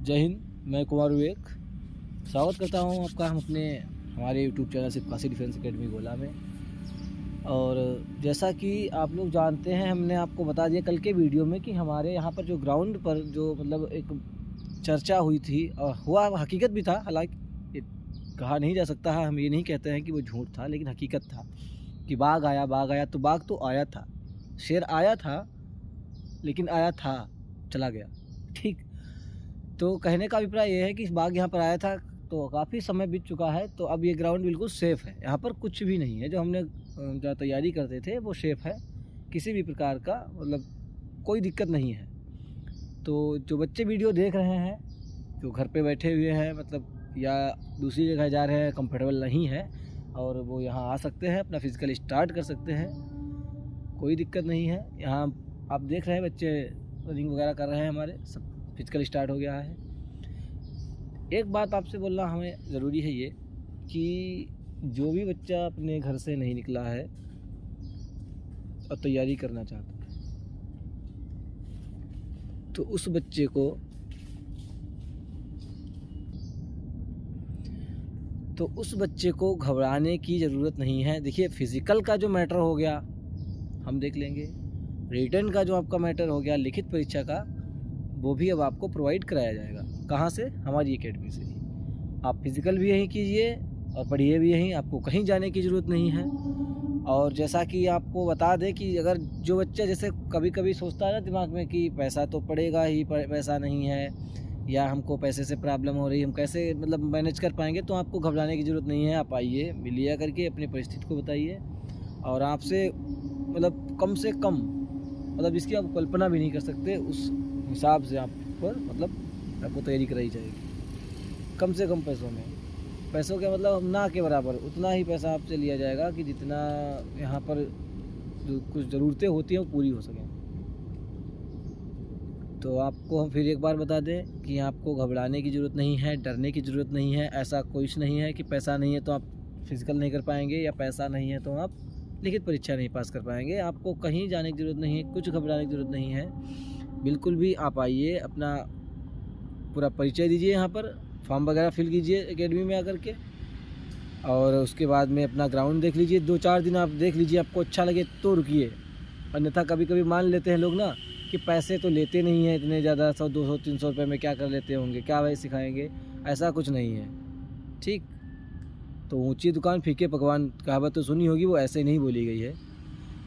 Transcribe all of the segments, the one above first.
जय हिंद। मैं कुमार विवेक स्वागत करता हूं आपका हमारे यूट्यूब चैनल सिपाही डिफेंस एकेडमी गोला में। और जैसा कि आप लोग जानते हैं, हमने आपको बता दिया कल के वीडियो में कि हमारे यहाँ पर जो ग्राउंड पर जो मतलब एक चर्चा हुई थी और हुआ हकीकत भी था। हालांकि कहा नहीं जा सकता है, हम ये नहीं कहते हैं कि वो झूठ था, लेकिन हकीकत था कि बाघ आया। तो बाघ तो आया था, शेर आया था, लेकिन आया था चला गया। ठीक, तो कहने का अभिप्राय ये है कि बाघ यहाँ पर आया था तो काफ़ी समय बीत चुका है, तो अब ये ग्राउंड बिल्कुल सेफ़ है। यहाँ पर कुछ भी नहीं है, जो हमने जो तैयारी करते थे वो सेफ़ है, किसी भी प्रकार का मतलब कोई दिक्कत नहीं है। तो जो बच्चे वीडियो देख रहे हैं, जो घर पे बैठे हुए हैं मतलब या दूसरी जगह जा रहे हैं, कंफर्टेबल नहीं है, और वो यहाँ आ सकते हैं, अपना फिज़िकल स्टार्ट कर सकते हैं, कोई दिक्कत नहीं है। यहाँ आप देख रहे हैं बच्चे रनिंग वगैरह कर रहे हैं, हमारे सब फिजिकल स्टार्ट हो गया है। एक बात आपसे बोलना हमें ज़रूरी है ये कि जो भी बच्चा अपने घर से नहीं निकला है और तैयारी करना चाहता है, तो उस बच्चे को घबराने की ज़रूरत नहीं है। देखिए, फ़िज़िकल का जो मैटर हो गया हम देख लेंगे, रिटन का जो आपका मैटर हो गया, लिखित परीक्षा का, वो भी अब आपको प्रोवाइड कराया जाएगा। कहाँ से? हमारी एकेडमी से ही। आप फिज़िकल भी यहीं कीजिए और पढ़िए भी यहीं, आपको कहीं जाने की ज़रूरत नहीं है। और जैसा कि आपको बता दें कि अगर जो बच्चा जैसे कभी कभी सोचता है ना दिमाग में कि पैसा तो पड़ेगा ही, पैसा नहीं है या हमको पैसे से प्रॉब्लम हो रही है, हम कैसे मतलब मैनेज कर पाएंगे, तो आपको घबराने की ज़रूरत नहीं है। आप आइए, मिलिए करके अपनी परिस्थिति को बताइए, और आपसे मतलब कम से कम मतलब इसकी आप कल्पना भी नहीं कर सकते, उस हिसाब से आप पर मतलब आपको तैयारी कराई जाएगी। कम से कम पैसों के मतलब ना के बराबर उतना ही पैसा आपसे लिया जाएगा कि जितना यहाँ पर जो कुछ ज़रूरतें होती हैं वो पूरी हो सकें। तो आपको हम फिर एक बार बता दें कि आपको घबराने की ज़रूरत नहीं है, डरने की ज़रूरत नहीं है। ऐसा कुछ नहीं है कि पैसा नहीं है तो आप फिज़िकल नहीं कर पाएंगे, या पैसा नहीं है तो आप लिखित परीक्षा नहीं पास कर पाएंगे। आपको कहीं जाने की ज़रूरत नहीं है, कुछ घबराने की ज़रूरत नहीं है, बिल्कुल भी। आप आइए, अपना पूरा परिचय दीजिए, यहाँ पर फॉर्म वगैरह फिल कीजिए एकेडमी में आकर के, और उसके बाद में अपना ग्राउंड देख लीजिए। 2-4 दिन आप देख लीजिए, आपको अच्छा लगे तो रुकिए, अन्यथा कभी कभी मान लेते हैं लोग ना कि पैसे तो लेते नहीं हैं इतने ज़्यादा, 100-200-300 रुपये में क्या कर लेते होंगे, क्या भाई सिखाएंगे, ऐसा कुछ नहीं है। ठीक, तो ऊंची दुकान फीके पकवान कहावत तो सुनी होगी, वो ऐसे नहीं बोली गई है।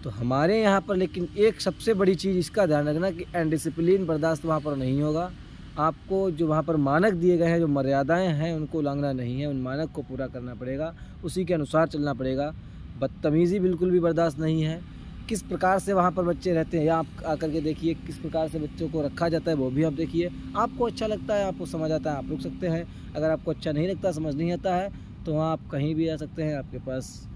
तो हमारे यहाँ पर लेकिन एक सबसे बड़ी चीज़ इसका ध्यान रखना कि अनडिसिप्लिन बर्दाश्त वहाँ पर नहीं होगा। आपको जो वहाँ पर मानक दिए गए हैं, जो मर्यादाएं हैं, उनको उल्लंघना नहीं है, उन मानक को पूरा करना पड़ेगा, उसी के अनुसार चलना पड़ेगा। बदतमीज़ी बिल्कुल भी बर्दाश्त नहीं है। किस प्रकार से वहाँ पर बच्चे रहते हैं, या आप आकर के देखिए किस प्रकार से बच्चों को रखा जाता है, वो भी आप देखिए। आपको अच्छा लगता है, आपको समझ आता है, आप रुक सकते हैं। अगर आपको अच्छा नहीं लगता, समझ नहीं आता है, तो आप कहीं भी आ सकते हैं। आपके पास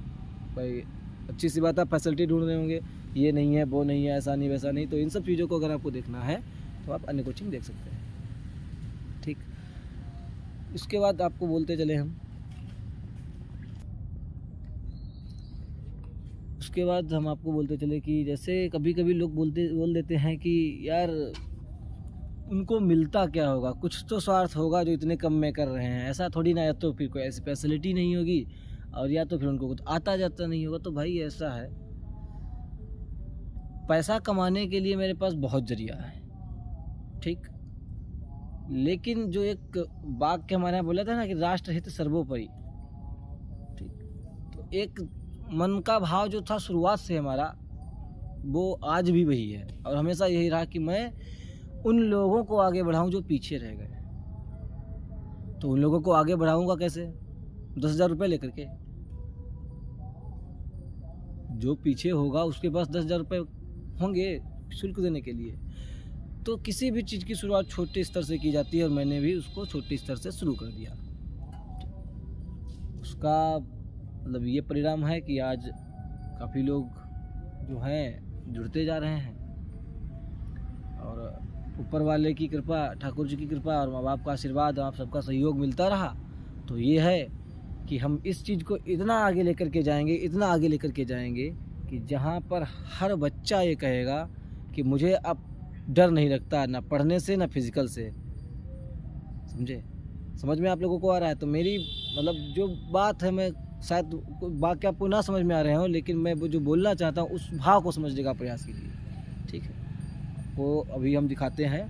कोई अच्छी सी बात है, फैसिलिटी ढूंढ रहे होंगे, ये नहीं है, वो नहीं है, ऐसा नहीं वैसा नहीं, तो इन सब चीज़ों को अगर आपको देखना है तो आप अन्य कोचिंग देख सकते हैं। ठीक, उसके बाद आपको बोलते चले हम, उसके बाद हम आपको बोलते चले कि जैसे कभी कभी लोग बोल देते हैं कि यार उनको मिलता क्या होगा, कुछ तो स्वार्थ होगा जो इतने कम में कर रहे हैं। ऐसा थोड़ी ना, या तो फिर कोई ऐसी फैसिलिटी नहीं होगी, और या तो फिर उनको कुछ आता जाता नहीं होगा। तो भाई ऐसा है, पैसा कमाने के लिए मेरे पास बहुत जरिया है, ठीक, लेकिन जो एक बाग के हमारे यहाँ बोला था ना कि राष्ट्रहित सर्वोपरि, ठीक, तो एक मन का भाव जो था शुरुआत से हमारा, वो आज भी वही है, और हमेशा यही रहा कि मैं उन लोगों को आगे बढ़ाऊं जो पीछे रह गए। तो उन लोगों को आगे बढ़ाऊंगा कैसे? 10,000 रुपये लेकर के। जो पीछे होगा उसके पास 10,000 रुपये होंगे शुल्क देने के लिए। तो किसी भी चीज़ की शुरुआत छोटे स्तर से की जाती है, और मैंने भी उसको छोटे स्तर से शुरू कर दिया। उसका मतलब ये परिणाम है कि आज काफ़ी लोग जो हैं जुड़ते जा रहे हैं, और ऊपर वाले की कृपा, ठाकुर जी की कृपा और माँ बाप का आशीर्वाद, आप सबका सहयोग मिलता रहा, तो ये है कि हम इस चीज़ को इतना आगे लेकर के जाएंगे कि जहाँ पर हर बच्चा ये कहेगा कि मुझे अब डर नहीं लगता, ना पढ़ने से ना फिज़िकल से। समझे? समझ में आप लोगों को आ रहा है? तो मेरी मतलब जो बात है, मैं शायद वाक्य आपको ना समझ में आ रहे हों, लेकिन मैं वो जो बोलना चाहता हूँ उस भाव को समझने का प्रयास कीजिए, ठीक है? वो अभी हम दिखाते हैं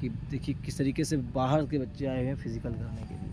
कि देखिए किस तरीके से बाहर के बच्चे आए हुए हैं फिज़िकल करने के लिए।